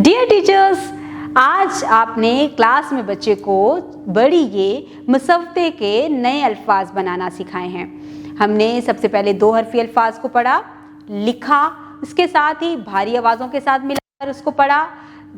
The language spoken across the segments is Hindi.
डियर टीचर्स, आज आपने क्लास में बच्चे को बड़ी ये मुसव्वते के नए अल्फाज बनाना सिखाए हैं। हमने सबसे पहले 2 हरफी अल्फाज को पढ़ा, लिखा, उसके साथ ही भारी आवाज़ों के साथ मिलाकर उसको पढ़ा।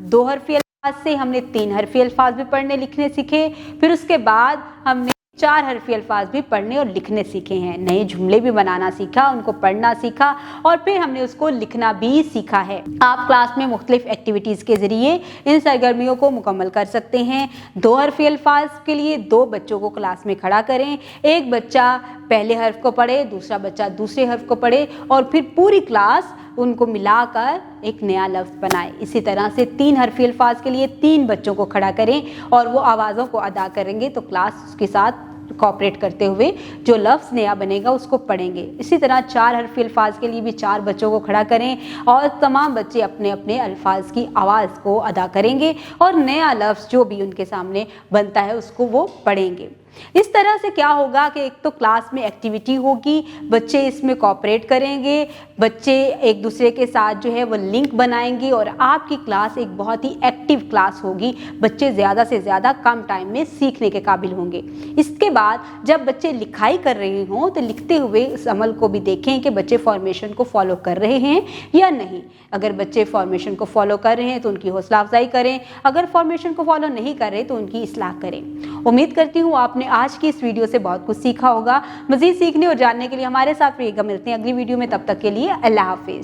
2 हरफी अल्फाज से हमने 3 हरफी अल्फाज भी पढ़ने लिखने सीखे। फिर उसके बाद हमने 4 हरफी अल्फाज भी पढ़ने और लिखने सीखे हैं। नए जुमले भी बनाना सीखा, उनको पढ़ना सीखा और फिर हमने उसको लिखना भी सीखा है। आप क्लास में मुख्तलिफ एक्टिविटीज़ के ज़रिए इन सरगर्मियों को मुकम्मल कर सकते हैं। 2 हरफी अल्फाज के लिए 2 बच्चों को क्लास में खड़ा करें। एक बच्चा पहले हर्फ को पढ़े, दूसरा बच्चा दूसरे हर्फ को पढ़े और फिर पूरी क्लास उनको मिलाकर एक नया लफ्ज़ बनाए। इसी तरह से 3 हरफी अल्फाज के लिए 3 बच्चों को खड़ा करें और वो आवाज़ों को अदा करेंगे तो क्लास उसके साथ कोऑपरेट करते हुए जो लफ्ज़ नया बनेगा उसको पढ़ेंगे। इसी तरह 4 हरफी अल्फाज के लिए भी 4 बच्चों को खड़ा करें और तमाम बच्चे अपने अपने अल्फाज की आवाज़ को अदा करेंगे और नया लफ्ज़ जो भी उनके सामने बनता है उसको वो पढ़ेंगे। इस तरह से क्या होगा कि एक तो क्लास में एक्टिविटी होगी, बच्चे इसमें कोऑपरेट करेंगे, बच्चे एक दूसरे के साथ जो है वो लिंक बनाएंगे और आपकी क्लास एक बहुत ही एक्टिव क्लास होगी। बच्चे ज़्यादा से ज़्यादा कम टाइम में सीखने के काबिल होंगे। इसके बाद जब बच्चे लिखाई कर रहे हों तो लिखते हुए इस अमल को भी देखें कि बच्चे फॉर्मेशन को फॉलो कर रहे हैं या नहीं। अगर बच्चे फॉर्मेशन को फॉलो कर रहे हैं तो उनकी हौसला अफजाई करें, अगर फॉर्मेशन को फॉलो नहीं कर रहे तो उनकी इस्लाह करें। उम्मीद करती हूँ आपने आज की इस वीडियो से बहुत कुछ सीखा होगा। मज़ीद सीखने और जानने के लिए हमारे साथ मिलते हैं अगली वीडियो में। तब तक के लिए अल्लाह हाफिज़।